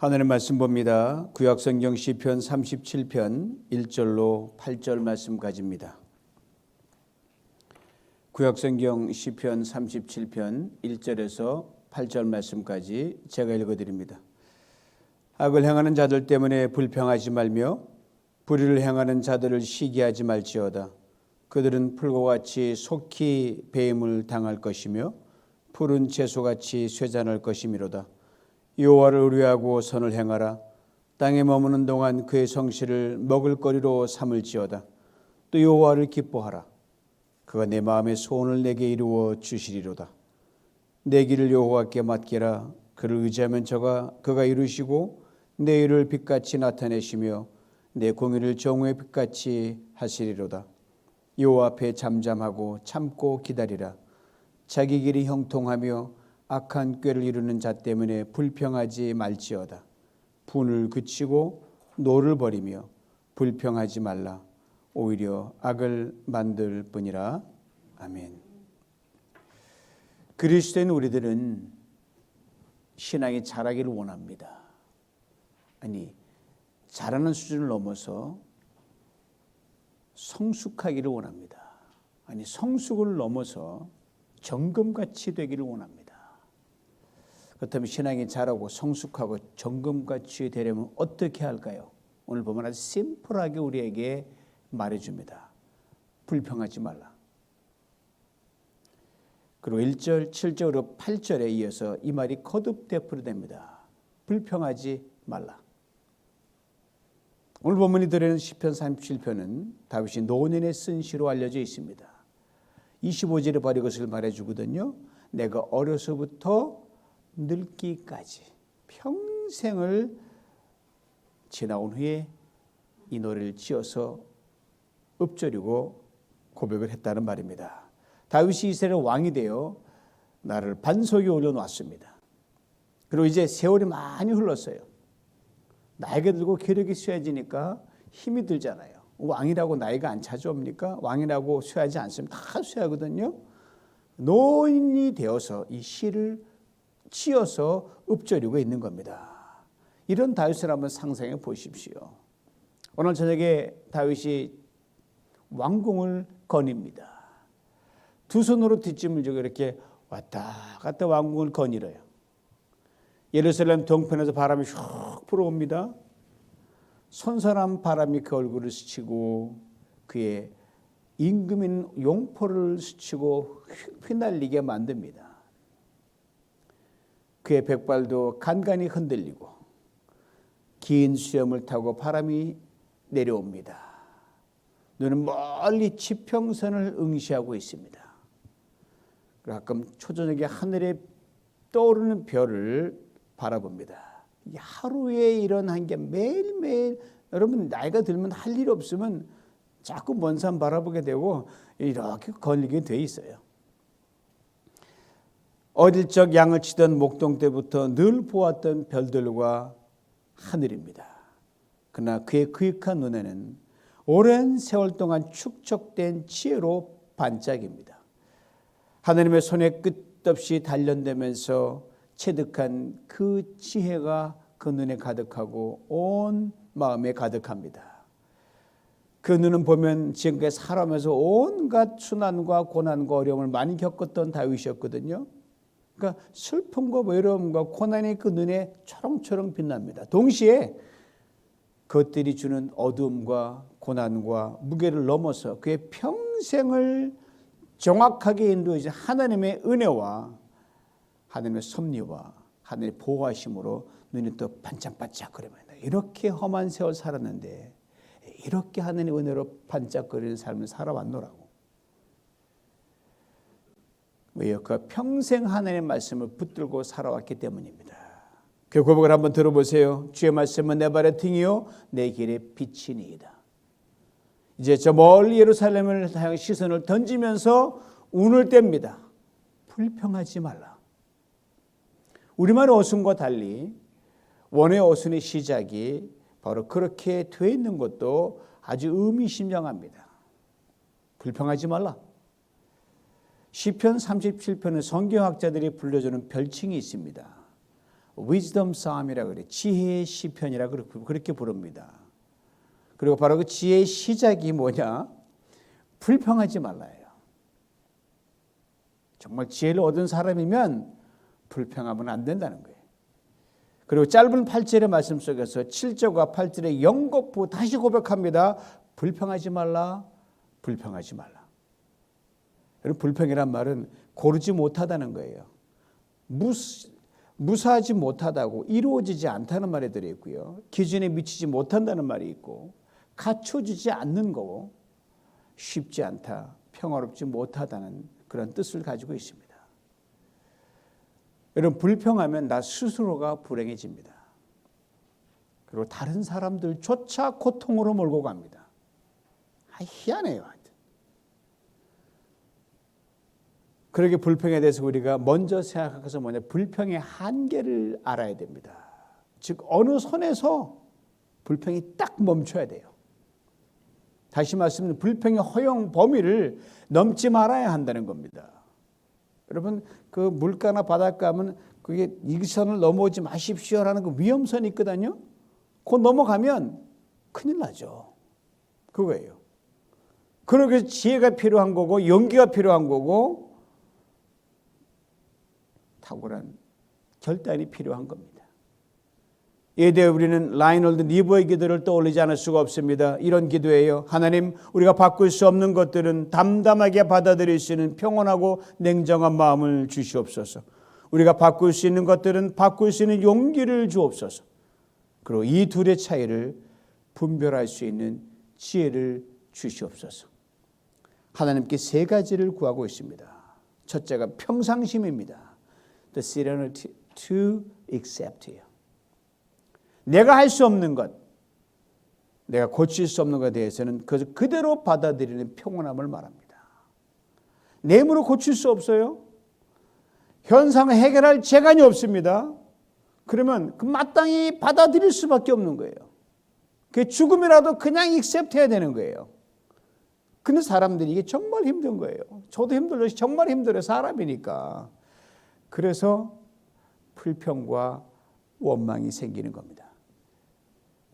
하늘의 말씀 봅니다. 구약성경 시편 37편 1절로 8절 말씀까지입니다. 구약성경 시편 37편 1절에서 8절 말씀까지 제가 읽어드립니다. 악을 행하는 자들 때문에 불평하지 말며 불의를 행하는 자들을 시기하지 말지어다. 그들은 풀과 같이 속히 배임을 당할 것이며 푸른 채소같이 쇠잔할 것이미로다. 여호와를 의뢰하고 선을 행하라. 땅에 머무는 동안 그의 성실을 먹을거리로 삼을지어다. 또 여호와를 기뻐하라. 그가 내 마음의 소원을 내게 이루어 주시리로다. 내 길을 여호와께 맡기라. 그를 의지하면 그가 이루시고 내 일을 빛같이 나타내시며 내 공의를 정오의 빛같이 하시리로다. 여호와 앞에 잠잠하고 참고 기다리라. 자기 길이 형통하며 악한 꾀를 이루는 자 때문에 불평하지 말지어다. 분을 그치고 노를 버리며 불평하지 말라. 오히려 악을 만들 뿐이라. 아멘. 그리스도인 우리들은 신앙이 자라기를 원합니다. 아니, 자라는 수준을 넘어서 성숙하기를 원합니다. 아니, 성숙을 넘어서 정금같이 되기를 원합니다. 그렇다면 신앙이 자라고 성숙하고 정금같이 되려면 어떻게 할까요? 오늘 보면 아주 심플하게 우리에게 말해줍니다. 불평하지 말라. 그리고 1절, 7절로 8절에 이어서 이 말이 거듭 되풀이됩니다. 불평하지 말라. 오늘 본문이 들어있는 시편 37편은 다윗이 노년에 쓴 시로 알려져 있습니다. 25절에 바로 이것을 말해주거든요. 내가 어려서부터 늙기까지 평생을 지나온 후에 이 노래를 지어서 읊조리고 고백을 했다는 말입니다. 다윗이 이스라엘 왕이 되어 나를 반석에 올려놓았습니다. 그리고 이제 세월이 많이 흘렀어요. 나이가 들고 기력이 쇠해지니까 힘이 들잖아요. 왕이라고 나이가 안 차지옵니까? 왕이라고 쇠하지 않으면 다 쇠하거든요. 노인이 되어서 이 시를 지어서 읊조리고 있는 겁니다. 이런 다윗을 한번 상상해 보십시오. 오늘 저녁에 다윗이 왕궁을 거닙니다. 두 손으로 뒷짐을 지고 이렇게 왔다 갔다 왕궁을 거닐어요. 예루살렘 동편에서 바람이 슉 불어옵니다. 선선한 바람이 그 얼굴을 스치고 그의 임금인 용포를 스치고 휘날리게 만듭니다. 그의 백발도 간간히 흔들리고 긴 수염을 타고 바람이 내려옵니다. 눈은 멀리 지평선을 응시하고 있습니다. 가끔 초저녁에 하늘에 떠오르는 별을 바라봅니다. 하루에 일어난 게 매일매일, 여러분 나이가 들면 할 일 없으면 자꾸 먼 산 바라보게 되고 이렇게 걸리게 돼 있어요. 어릴 적 양을 치던 목동 때부터 늘 보았던 별들과 하늘입니다. 그러나 그의 그윽한 눈에는 오랜 세월 동안 축적된 지혜로 반짝입니다. 하나님의 손에 끝없이 단련되면서 체득한 그 지혜가 그 눈에 가득하고 온 마음에 가득합니다. 그 눈은 보면 지금까지 살아오면서 온갖 순환과 고난과 어려움을 많이 겪었던 다윗이었거든요. 그러니까 슬픔과 외로움과 고난이 그 눈에 초롱초롱 빛납니다. 동시에 그것들이 주는 어두움과 고난과 무게를 넘어서 그의 평생을 정확하게 인도해준 하나님의 은혜와 하나님의 섭리와 하나님의 보호하심으로 눈이 또 반짝반짝거립니다. 이렇게 험한 세월 살았는데 이렇게 하나님의 은혜로 반짝거리는 삶을 살아왔노라고. 왜요? 그가 평생 하나님의 말씀을 붙들고 살아왔기 때문입니다. 그 고백을 한번 들어보세요. 주의 말씀은 내 발의 등이요 내 길의 빛이니이다. 이제 저 멀리 예루살렘을 향해 시선을 던지면서 운을 뗍니다. 불평하지 말라. 우리말의 어순과 달리 원어의 어순의 시작이 바로 그렇게 되어 있는 것도 아주 의미심장합니다. 불평하지 말라. 시편 37편은 성경학자들이 불려주는 별칭이 있습니다. 위즈덤 사움이라 그래. 지혜의 시편이라 그렇게 부릅니다. 그리고 바로 그 지혜의 시작이 뭐냐? 불평하지 말라예요. 정말 지혜를 얻은 사람이면 불평하면 안 된다는 거예요. 그리고 짧은 8절의 말씀 속에서 7절과 8절의 영겁부 다시 고백합니다. 불평하지 말라, 불평하지 말라. 여러분, 불평이란 말은 고르지 못하다는 거예요. 무사하지 못하다고, 이루어지지 않다는 말이 들어있고요. 기준에 미치지 못한다는 말이 있고, 갖춰지지 않는 거고, 쉽지 않다, 평화롭지 못하다는 그런 뜻을 가지고 있습니다. 여러분, 불평하면 나 스스로가 불행해집니다. 그리고 다른 사람들조차 고통으로 몰고 갑니다. 희한해요. 그렇게 불평에 대해서 우리가 먼저 생각할 것은 뭐냐? 불평의 한계를 알아야 됩니다. 즉 어느 선에서 불평이 딱 멈춰야 돼요. 다시 말씀드리면 불평의 허용 범위를 넘지 말아야 한다는 겁니다. 여러분, 그 물가나 바닷가 하면 그게 이 선을 넘어오지 마십시오라는 그 위험선이 있거든요. 그거 넘어가면 큰일 나죠. 그거예요. 그러기 위해서 지혜가 필요한 거고 용기가 필요한 거고 탁월한 결단이 필요한 겁니다. 이에 대해 우리는 라이놀드 니버의 기도를 떠올리지 않을 수가 없습니다. 이런 기도예요. 하나님, 우리가 바꿀 수 없는 것들은 담담하게 받아들일 수 있는 평온하고 냉정한 마음을 주시옵소서. 우리가 바꿀 수 있는 것들은 바꿀 수 있는 용기를 주옵소서. 그리고 이 둘의 차이를 분별할 수 있는 지혜를 주시옵소서. 하나님께 세 가지를 구하고 있습니다. 첫째가 평상심입니다. The serenity to accept요. 내가 할 수 없는 것, 내가 고칠 수 없는 것에 대해서는 그대로 받아들이는 평온함을 말합니다. 내 힘으로 고칠 수 없어요. 현상을 해결할 재간이 없습니다. 그러면 그 마땅히 받아들일 수밖에 없는 거예요. 그 죽음이라도 그냥 accept해야 되는 거예요. 근데 사람들이 이게 정말 힘든 거예요. 저도 힘들어요. 정말 힘들어요. 사람이니까. 그래서 불평과 원망이 생기는 겁니다.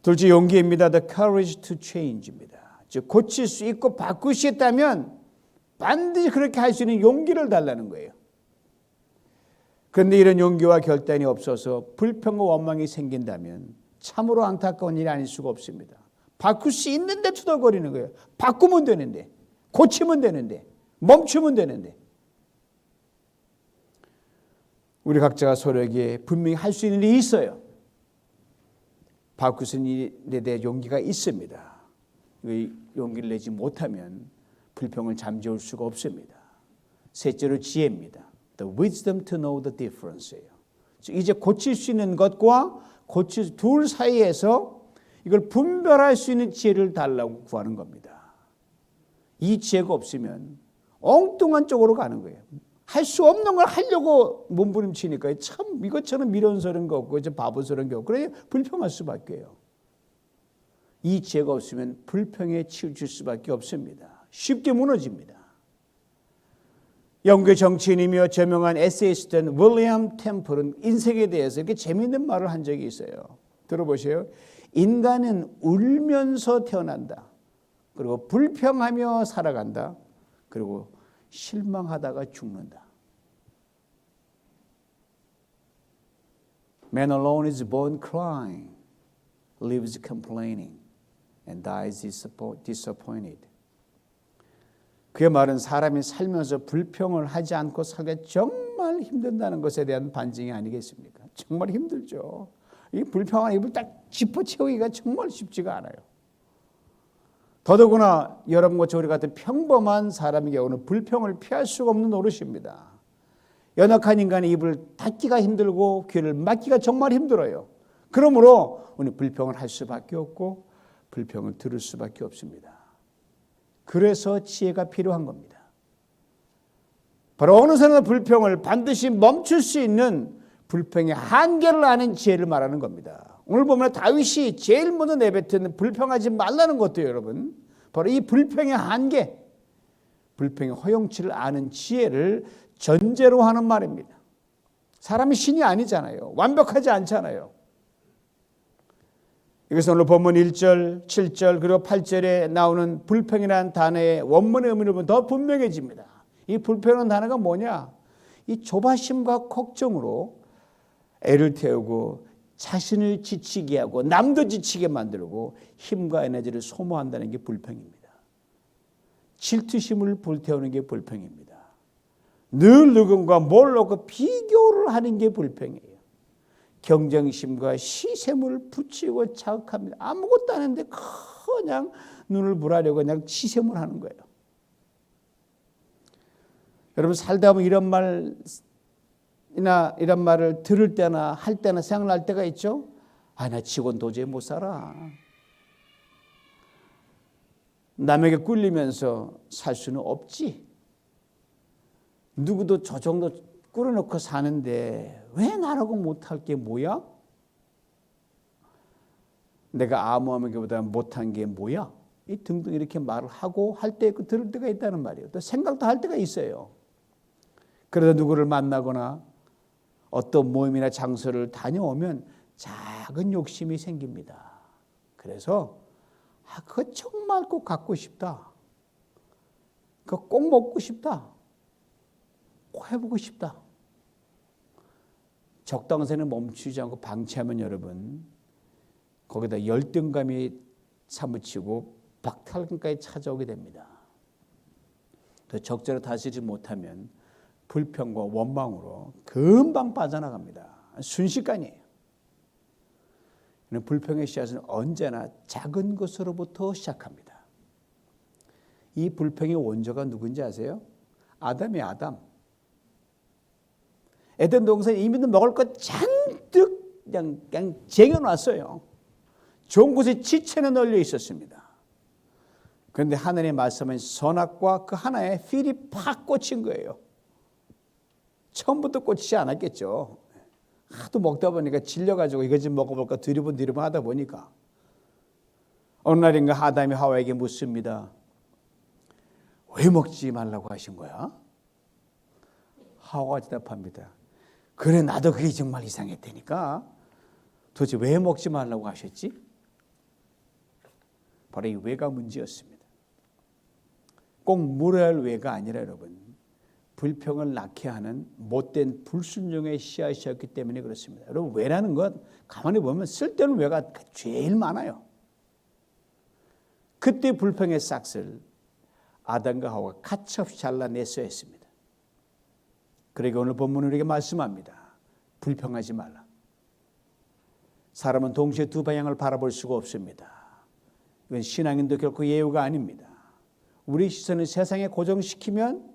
둘째, 용기입니다. The courage to change입니다. 즉 고칠 수 있고 바꿀 수 있다면 반드시 그렇게 할 수 있는 용기를 달라는 거예요. 그런데 이런 용기와 결단이 없어서 불평과 원망이 생긴다면 참으로 안타까운 일이 아닐 수가 없습니다. 바꿀 수 있는데 투덜거리는 거예요. 바꾸면 되는데, 고치면 되는데, 멈추면 되는데. 우리 각자가 서로에게 분명히 할 수 있는 일이 있어요. 바꿀 수 있는 일에 대해 용기가 있습니다. 용기를 내지 못하면 불평을 잠재울 수가 없습니다. 셋째로 지혜입니다. The wisdom to know the difference예요. 이제 고칠 수 있는 것과 고칠 둘 사이에서 이걸 분별할 수 있는 지혜를 달라고 구하는 겁니다. 이 지혜가 없으면 엉뚱한 쪽으로 가는 거예요. 할 수 없는 걸 하려고 몸부림치니까 참 이것처럼 미련스러운 거 없고 바보스러운 게 없고 그래 불평할 수밖에 요. 이 지혜가 없으면 불평에 치우칠 수밖에 없습니다. 쉽게 무너집니다. 영국의 정치인이며 저명한 에세이스트인 윌리엄 템플은 인생에 대해서 이렇게 재미있는 말을 한 적이 있어요. 들어보세요. 인간은 울면서 태어난다. 그리고 불평하며 살아간다. 그리고 실망하다가 죽는다. Man alone is born crying, lives complaining, and dies disappointed. 그의 말은 사람이 살면서 불평을 하지 않고 살기가 정말 힘든다는 것에 대한 반증이 아니겠습니까? 정말 힘들죠. 이 불평한 입을 딱 짚어채우기가 정말 쉽지가 않아요. 더더구나 여러분과 저희 같은 평범한 사람의 경우는 불평을 피할 수가 없는 노릇입니다. 연약한 인간의 입을 닫기가 힘들고 귀를 막기가 정말 힘들어요. 그러므로 우리 불평을 할 수밖에 없고 불평을 들을 수밖에 없습니다. 그래서 지혜가 필요한 겁니다. 바로 어느 선에서 불평을 반드시 멈출 수 있는 불평의 한계를 아는 지혜를 말하는 겁니다. 오늘 보면 다윗이 제일 먼저 내뱉은 불평하지 말라는 것도 여러분 바로 이 불평의 한계, 불평의 허용치를 아는 지혜를 전제로 하는 말입니다. 사람이 신이 아니잖아요. 완벽하지 않잖아요. 이것은 오늘 본문 1절, 7절 그리고 8절에 나오는 불평이라는 단어의 원문의 의미를 보면 더 분명해집니다. 이 불평이라는 단어가 뭐냐? 이 조바심과 걱정으로 애를 태우고 자신을 지치게 하고 남도 지치게 만들고 힘과 에너지를 소모한다는 게 불평입니다. 질투심을 불태우는 게 불평입니다. 늘 누군가 뭘 놓고 비교를 하는 게 불평이에요. 경쟁심과 시샘을 붙이고 자극합니다. 아무것도 안 했는데 그냥 눈을 불하려고 그냥 시샘을 하는 거예요. 여러분 살다 보면 이런 말을 들을 때나 할 때나 생각날 때가 있죠. 나 직원 도저히 못 살아. 남에게 꿀리면서 살 수는 없지. 누구도 저 정도 꿀어놓고 사는데 왜 나라고 못할 게 뭐야? 내가 아무하는 게보다 못한 게 뭐야? 이 등등 이렇게 말을 하고 할 때 들을 때가 있다는 말이에요. 또 생각도 할 때가 있어요. 그러다 누구를 만나거나 어떤 모임이나 장소를 다녀오면 작은 욕심이 생깁니다. 그래서 그거 정말 꼭 갖고 싶다. 그거 꼭 먹고 싶다. 꼭 해보고 싶다. 적당선에 멈추지 않고 방치하면 여러분 거기다 열등감이 사무치고 박탈감까지 찾아오게 됩니다. 또 적절히 다스리지 못하면 불평과 원망으로 금방 빠져나갑니다. 순식간이에요. 불평의 씨앗은 언제나 작은 것으로부터 시작합니다. 이 불평의 원조가 누군지 아세요? 아담이에요. 아담. 에덴 동산에 이미 먹을 것 잔뜩 그냥 쟁여놨어요. 좋은 곳에 지체는 널려 있었습니다. 그런데 하나님의 말씀은 선악과 그 하나에 필이 팍 꽂힌 거예요. 처음부터 꽂히지 않았겠죠. 하도 먹다 보니까 질려가지고 이거 좀 먹어볼까 드리번 하다 보니까 어느 날인가 아담이 하와에게 묻습니다. 왜 먹지 말라고 하신 거야? 하와가 대답합니다. 그래 나도 그게 정말 이상했다니까. 도대체 왜 먹지 말라고 하셨지? 바로 이 왜가 문제였습니다. 꼭 물어야 할 왜가 아니라 여러분 불평을 낳게 하는 못된 불순종의 씨앗이었기 때문에 그렇습니다. 여러분 왜라는 건 가만히 보면 쓸데없는 왜가 제일 많아요. 그때 불평의 싹을 아담과 하와가 가차없이 잘라냈어야 했습니다. 그러니까 오늘 본문은 우리에게 말씀합니다. 불평하지 말라. 사람은 동시에 두 방향을 바라볼 수가 없습니다. 이건 신앙인도 결코 예우가 아닙니다. 우리 시선을 세상에 고정시키면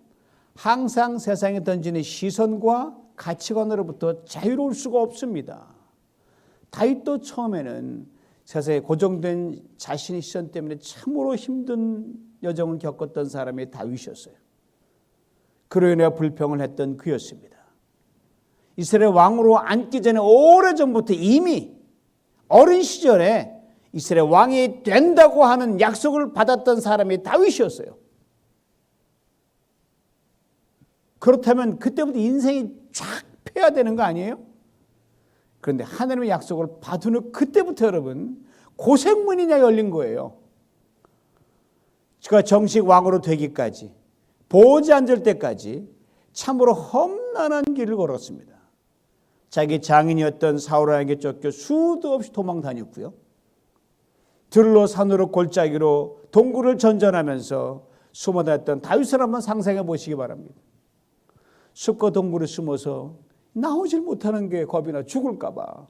항상 세상에 던지는 시선과 가치관으로부터 자유로울 수가 없습니다. 다윗도 처음에는 세상에 고정된 자신의 시선 때문에 참으로 힘든 여정을 겪었던 사람이 다윗이었어요. 그로 인해 불평을 했던 그였습니다. 이스라엘 왕으로 앉기 전에 오래전부터 이미 어린 시절에 이스라엘 왕이 된다고 하는 약속을 받았던 사람이 다윗이었어요. 그렇다면 그때부터 인생이 쫙 펴야 되는 거 아니에요? 그런데 하나님의 약속을 받은 후 그때부터 여러분 고생문이 열린 거예요. 그가 정식 왕으로 되기까지 보호지 앉을 때까지 참으로 험난한 길을 걸었습니다. 자기 장인이었던 사울왕에게 쫓겨 수도 없이 도망 다녔고요. 들로 산으로 골짜기로 동굴을 전전하면서 숨어 다녔던 다윗을 한번 상상해 보시기 바랍니다. 숲과 동굴에 숨어서 나오질 못하는 게 겁이 나 죽을까 봐.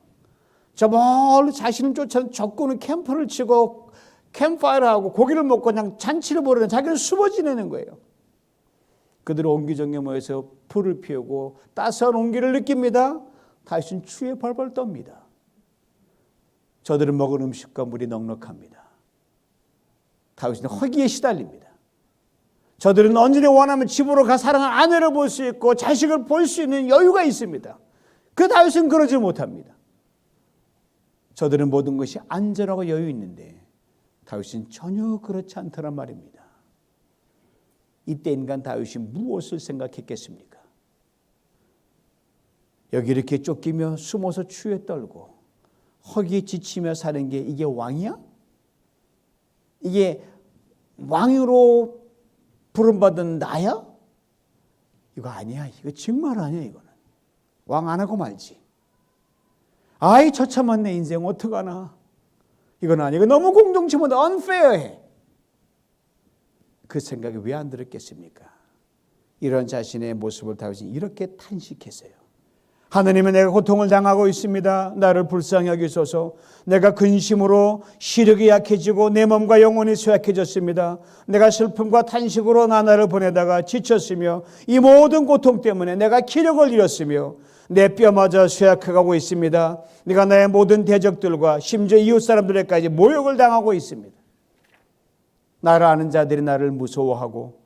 저 멀리 자신을 쫓아는 적군은 캠프를 치고 캠프파이어를 하고 고기를 먹고 그냥 잔치를 벌이는 자기는 숨어 지내는 거예요. 그들은 옹기종기 모여서 불을 피우고 따스한 온기를 느낍니다. 다윗은 추위에 벌벌 떱니다. 저들은 먹은 음식과 물이 넉넉합니다. 다윗은 허기에 시달립니다. 저들은 언제나 원하면 집으로 가 사랑하는 아내를 볼 수 있고 자식을 볼 수 있는 여유가 있습니다. 그 다윗은 그러지 못합니다. 저들은 모든 것이 안전하고 여유 있는데 다윗은 전혀 그렇지 않더란 말입니다. 이때 인간 다윗이 무엇을 생각했겠습니까? 여기 이렇게 쫓기며 숨어서 추위에 떨고 허기에 지치며 사는 게 이게 왕이야? 이게 왕으로 부름받은 나야? 이거 아니야. 이거 정말 아니야. 이거는 왕 안 하고 말지. 아이 처참한 내 인생 어떡하나. 이건 아니야. 이거 너무 공동체보다 unfair해. 그 생각이 왜 안 들었겠습니까? 이런 자신의 모습을 다윗이 이렇게 탄식했어요. 하나님은 내가 고통을 당하고 있습니다. 나를 불쌍히 여기소서. 내가 근심으로 시력이 약해지고 내 몸과 영혼이 쇠약해졌습니다. 내가 슬픔과 탄식으로 나날을 보내다가 지쳤으며 이 모든 고통 때문에 내가 기력을 잃었으며 내 뼈마저 쇠약해가고 있습니다. 내가 나의 모든 대적들과 심지어 이웃 사람들에까지 모욕을 당하고 있습니다. 나를 아는 자들이 나를 무서워하고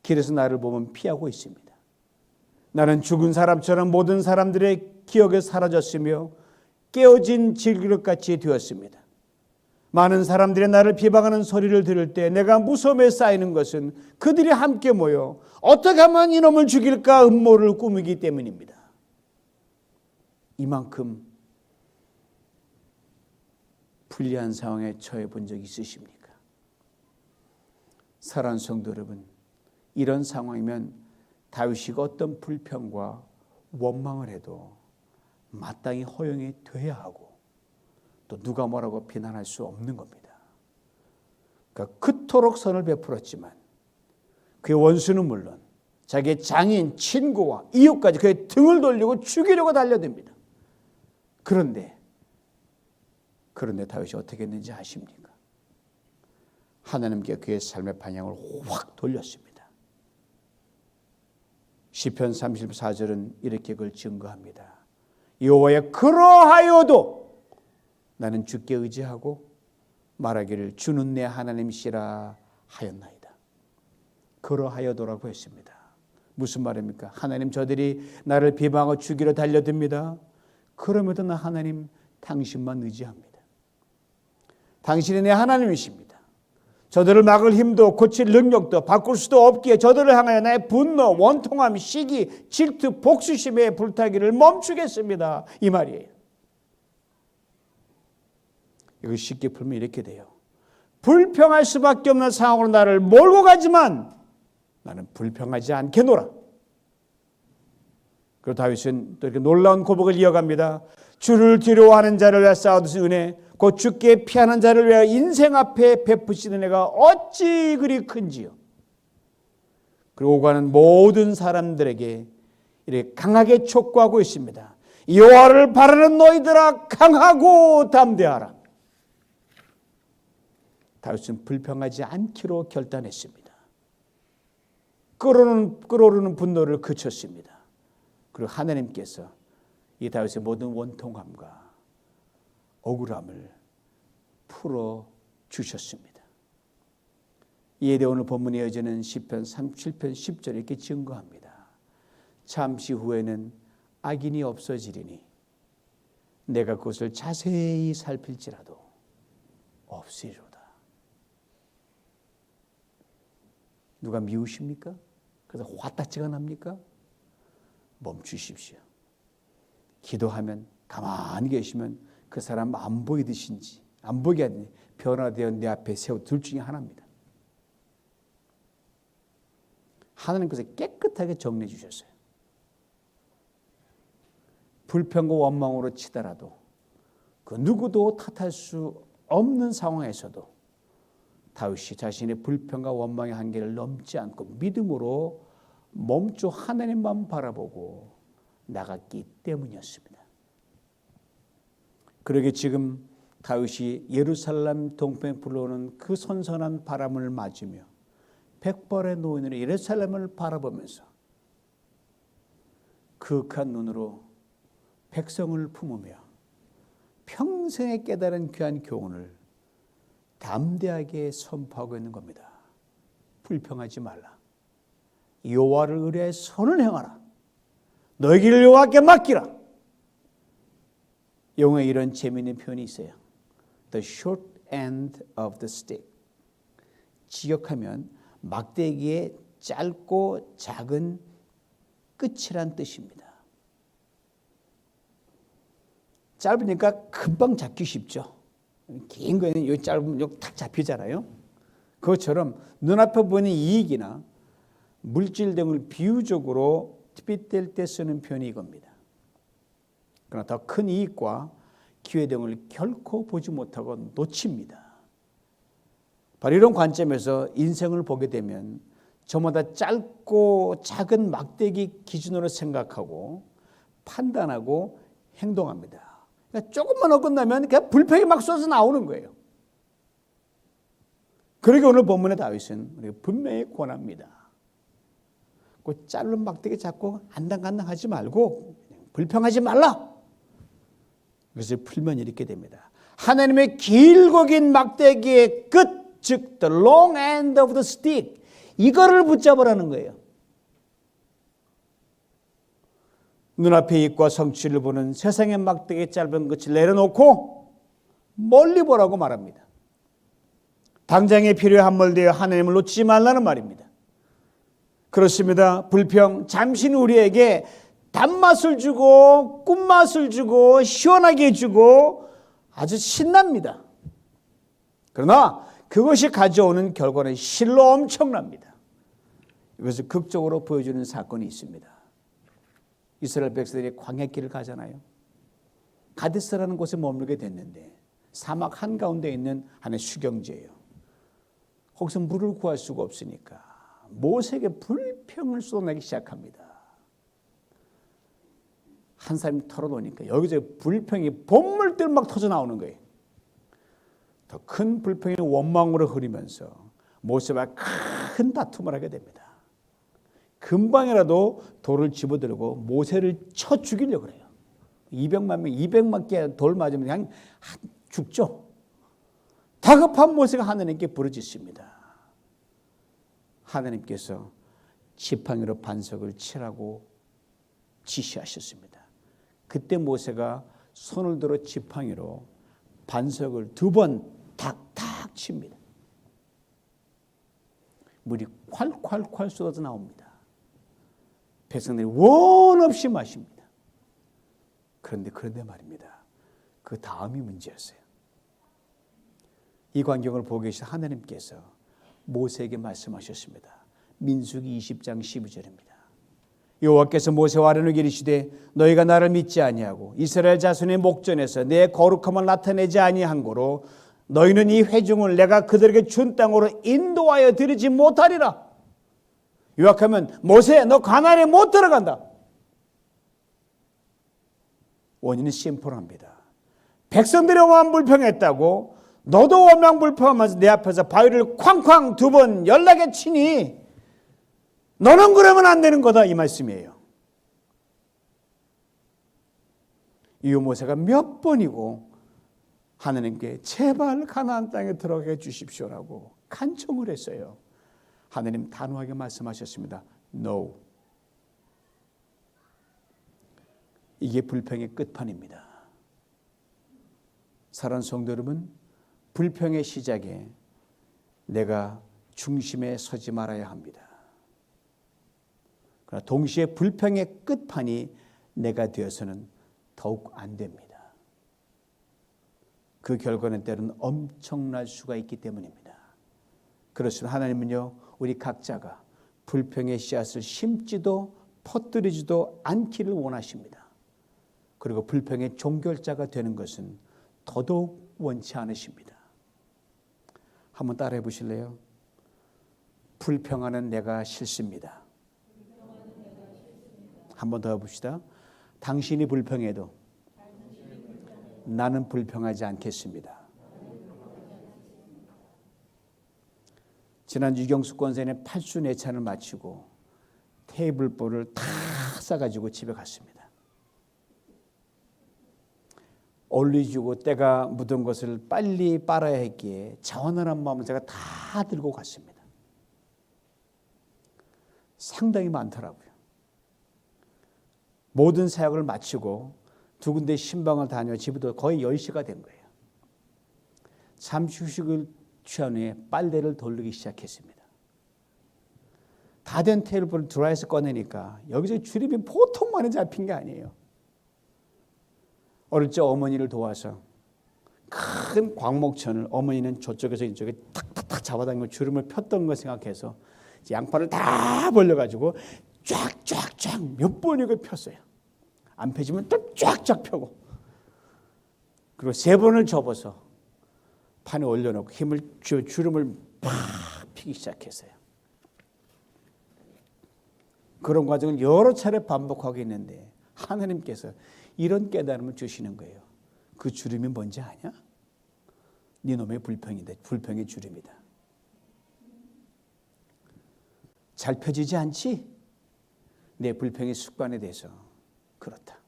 길에서 나를 보면 피하고 있습니다. 나는 죽은 사람처럼 모든 사람들의 기억에 사라졌으며 깨어진 질그릇같이 되었습니다. 많은 사람들이 나를 비방하는 소리를 들을 때 내가 무서움에 쌓이는 것은 그들이 함께 모여 어떻게 하면 이놈을 죽일까 음모를 꾸미기 때문입니다. 이만큼 불리한 상황에 처해 본 적 있으십니까? 사랑하는 성도 여러분, 이런 상황이면 다윗이 어떤 불평과 원망을 해도 마땅히 허용이 돼야 하고 또 누가 뭐라고 비난할 수 없는 겁니다. 그러니까 그토록 선을 베풀었지만 그의 원수는 물론 자기의 장인, 친구와 이웃까지 그의 등을 돌리고 죽이려고 달려듭니다. 그런데 다윗이 어떻게 했는지 아십니까? 하나님께 그의 삶의 방향을 확 돌렸습니다. 시편 34절은 이렇게 그걸 증거합니다. 여호와여 그러하여도 나는 주께 의지하고 말하기를 주는 내 하나님이시라 하였나이다. 그러하여도라고 했습니다. 무슨 말입니까? 하나님 저들이 나를 비방하고 죽이러 달려듭니다. 그럼에도 나 하나님 당신만 의지합니다. 당신이 내 하나님이십니다. 저들을 막을 힘도 고칠 능력도 바꿀 수도 없기에 저들을 향하여 나의 분노, 원통함, 시기, 질투, 복수심의 불타기를 멈추겠습니다. 이 말이에요. 이거 쉽게 풀면 이렇게 돼요. 불평할 수밖에 없는 상황으로 나를 몰고 가지만 나는 불평하지 않겠노라. 그리고 다윗은 또 이렇게 놀라운 고백을 이어갑니다. 주를 두려워하는 자를 위하여 쌓아두신 은혜, 곧 주께 피하는 자를 위하여 인생 앞에 베푸시는 은혜가 어찌 그리 큰지요. 그리고 오가는 모든 사람들에게 이렇게 강하게 촉구하고 있습니다. 여호와를 바라는 너희들아 강하고 담대하라. 다윗은 불평하지 않기로 결단했습니다. 끓어오르는 분노를 그쳤습니다. 그리고 하나님께서 이 다윗의 모든 원통함과 억울함을 풀어주셨습니다. 이에 대해 오늘 본문에 이어지는 시편 37편 10절 이렇게 증거합니다. 잠시 후에는 악인이 없어지리니 내가 그것을 자세히 살필지라도 없으리로다. 누가 미우십니까? 그래서 화딱지가 납니까? 멈추십시오. 기도하면 가만히 계시면 그 사람 안 보이듯인지 안 보이게 하니 변화되어 내 앞에 세워 둘 중에 하나입니다. 하나님께서 깨끗하게 정리해 주셨어요. 불평과 원망으로 치더라도 그 누구도 탓할 수 없는 상황에서도 다윗이 자신의 불평과 원망의 한계를 넘지 않고 믿음으로 몸소 하나님만 바라보고 나갔기 때문이었습니다. 그러게 지금 다윗이 예루살렘 동편에 불러오는 그 선선한 바람을 맞으며 백발의 노인으로 예루살렘을 바라보면서 그윽한 눈으로 백성을 품으며 평생에 깨달은 귀한 교훈을 담대하게 선포하고 있는 겁니다. 불평하지 말라. 여호와를 의뢰해 선을 행하라. 너희 길을 여호와께 맡기라. 영어에 이런 재미있는 표현이 있어요. The short end of the stick. 직역하면 막대기의 짧고 작은 끝이란 뜻입니다. 짧으니까 금방 잡기 쉽죠. 긴 거에는 요 짧으면 요 탁 잡히잖아요. 그것처럼 눈앞에 보이는 이익이나 물질 등을 비유적으로 빗댈 때 쓰는 표현이 이겁니다. 그러나 더 큰 이익과 기회 등을 결코 보지 못하고 놓칩니다. 바로 이런 관점에서 인생을 보게 되면 저마다 짧고 작은 막대기 기준으로 생각하고 판단하고 행동합니다. 그러니까 조금만 어긋나면 그냥 불평이 막 쏟아져 나오는 거예요. 그러게 오늘 본문의 다윗은 우리가 분명히 권합니다. 그 짧은 막대기 잡고 안당간당하지 말고 불평하지 말라. 그래서 풀면 이렇게 됩니다. 하나님의 길고 긴 막대기의 끝, 즉 the long end of the stick, 이거를 붙잡으라는 거예요. 눈앞의 이익과 성취를 보는 세상의 막대기 짧은 끝을 내려놓고 멀리 보라고 말합니다. 당장의 필요에 함몰되어 하나님을 놓치지 말라는 말입니다. 그렇습니다. 불평, 잠시는 우리에게 단맛을 주고 꿀맛을 주고 시원하게 해주고 아주 신납니다. 그러나 그것이 가져오는 결과는 실로 엄청납니다. 이것을 극적으로 보여주는 사건이 있습니다. 이스라엘 백성들이 광야길을 가잖아요. 가데스라는 곳에 머물게 됐는데 사막 한가운데 있는 하나의 수경지예요. 거기서 물을 구할 수가 없으니까 모세에게 불평을 쏟아내기 시작합니다. 한 사람이 털어놓으니까 여기서 불평이 본물들 막 터져 나오는 거예요. 더 큰 불평이 원망으로 흐르면서 모세와 큰 다툼을 하게 됩니다. 금방이라도 돌을 집어들고 모세를 쳐 죽이려고 그래요. 200만 개 돌 맞으면 그냥 죽죠. 다급한 모세가 하나님께 부르짖습니다. 하나님께서 지팡이로 반석을 치라고 지시하셨습니다. 그때 모세가 손을 들어 지팡이로 반석을 2번 탁탁 칩니다. 물이 콸콸콸 쏟아져 나옵니다. 백성들이 원 없이 마십니다. 그런데 말입니다. 그 다음이 문제였어요. 이 광경을 보고 계신 하나님께서 모세에게 말씀하셨습니다. 민수기 20장 12절입니다. 여호와께서 모세와 아론에게 이르시되 너희가 나를 믿지 아니하고 이스라엘 자손의 목전에서 내 거룩함을 나타내지 아니한 고로 너희는 이 회중을 내가 그들에게 준 땅으로 인도하여 드리지 못하리라. 요약하면 모세 너 가나안에 못 들어간다. 원인은 심플합니다. 백성들이 원망불평했다고 너도 원망불평하면서 내 앞에서 바위를 쾅쾅 2번 연락에 치니 너는 그러면 안 되는 거다, 이 말씀이에요. 이후 모세가 몇 번이고 하나님께 제발 가나안 땅에 들어가게 해주십시오라고 간청을 했어요. 하나님 단호하게 말씀하셨습니다. No. 이게 불평의 끝판입니다. 사랑하는 성도 여러분, 불평의 시작에 내가 중심에 서지 말아야 합니다. 그러나 동시에 불평의 끝판이 내가 되어서는 더욱 안 됩니다. 그 결과는 때로는 엄청날 수가 있기 때문입니다. 그렇습니다. 하나님은요, 우리 각자가 불평의 씨앗을 심지도 퍼뜨리지도 않기를 원하십니다. 그리고 불평의 종결자가 되는 것은 더더욱 원치 않으십니다. 한번 따라해 보실래요? 불평하는 내가 싫습니다. 한번 더 해봅시다. 당신이 불평해도 나는 불평하지 않겠습니다. 지난 유경수 권사님의 8주 내찬을 마치고 테이블보를 다 싸가지고 집에 갔습니다. 얼리지고 때가 묻은 것을 빨리 빨아야 했기에 자원하는 마음을 제가 다 들고 갔습니다. 상당히 많더라고요. 모든 사역을 마치고 2군데 신방을 다녀 집에도 거의 10시가 된 거예요. 잠시 휴식을 취한 후에 빨래를 돌리기 시작했습니다. 다 된 테이블을 드라이에서 꺼내니까 여기서 주름이 보통 많이 잡힌 게 아니에요. 어릴 적 어머니를 도와서 큰 광목천을 어머니는 저쪽에서 이쪽에 탁탁탁 잡아당기고 주름을 폈던 거 생각해서 양팔을 다 벌려가지고 쫙쫙쫙 몇 번이고 폈어요. 안 펴지면 또 쫙쫙 펴고, 그리고 3번을 접어서 판에 올려놓고 힘을 주름을 팍 피기 시작했어요. 그런 과정을 여러 차례 반복하고 있는데 하나님께서 이런 깨달음을 주시는 거예요. 그 주름이 뭔지 아냐? 네 놈의 불평인데, 불평의 주름이다. 잘 펴지지 않지? 내 불평의 습관에 대해서 그렇다.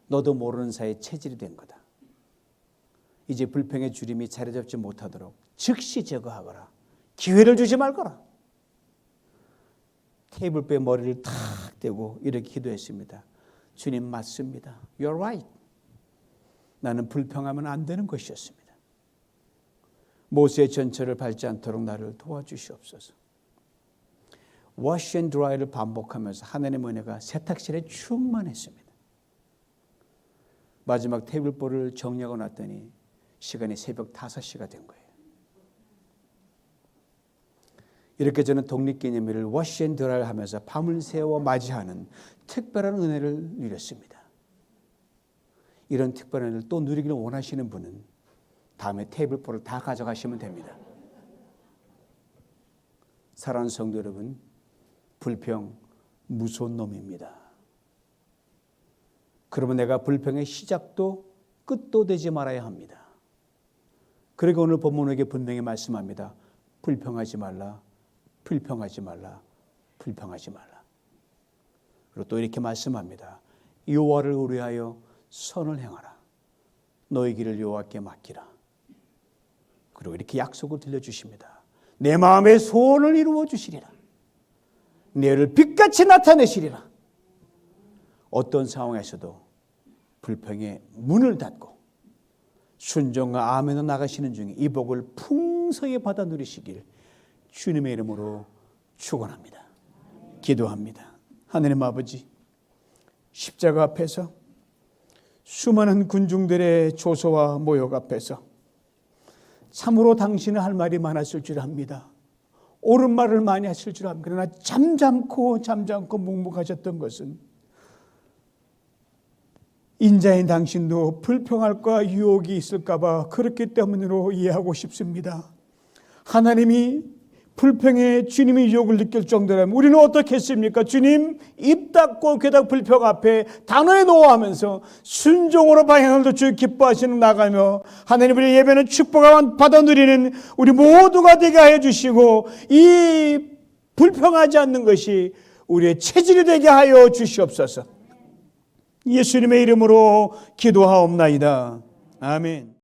너도 모르는 사이에 체질이 된 거다. 이제 불평의 주름이 자리 잡지 못하도록 즉시 제거하거라. 기회를 주지 말거라. 테이블배에 머리를 탁 대고 이렇게 기도했습니다. 주님, 맞습니다. You're right. 나는 불평하면 안 되는 것이었습니다. 모세의 전철을 밟지 않도록 나를 도와주시옵소서. Wash and dry를 반복하면서 하나님의 은혜가 세탁실에 충만했습니다. 마지막 테이블보를 정리하고 났더니 시간이 새벽 5시가 된 거예요. 이렇게 저는 독립기념일을 Wash and dry를 하면서 밤을 새워 맞이하는 특별한 은혜를 누렸습니다. 이런 특별한 은혜를 또 누리기를 원하시는 분은 다음에 테이블보를 다 가져가시면 됩니다. 사랑하는 성도 여러분, 불평 무서운 놈입니다. 그러면 내가 불평의 시작도 끝도 되지 말아야 합니다. 그리고 오늘 본문에게 분명히 말씀합니다. 불평하지 말라, 불평하지 말라, 불평하지 말라. 그리고 또 이렇게 말씀합니다. 여호와를 의뢰하여 선을 행하라. 너의 길을 여호와께 맡기라. 그리고 이렇게 약속을 들려주십니다. 내 마음의 소원을 이루어 주시리라. 너를 빛같이 나타내시리라. 어떤 상황에서도 불평의 문을 닫고 순종과 아멘으로 나가시는 중에 이 복을 풍성히 받아 누리시길 주님의 이름으로 축원합니다. 기도합니다. 하나님 아버지, 십자가 앞에서 수많은 군중들의 조소와 모욕 앞에서 참으로 당신은 할 말이 많았을 줄 압니다. 옳은 말을 많이 하실 줄 압니다. 그러나 잠잠코 묵묵하셨던 것은 인자인 당신도 불평할까 유혹이 있을까 봐 그렇기 때문으로 이해하고 싶습니다. 하나님이 불평에 주님의 유혹을 느낄 정도라면 우리는 어떻게 했습니까? 주님, 입 닫고 괴담 불평 앞에 단호히 노하면서 순종으로 방향을 주 기뻐하시는 나가며 하나님 우리 예배는 축복을 받아 누리는 우리 모두가 되게 하여 주시고 이 불평하지 않는 것이 우리의 체질이 되게 하여 주시옵소서. 예수님의 이름으로 기도하옵나이다. 아멘.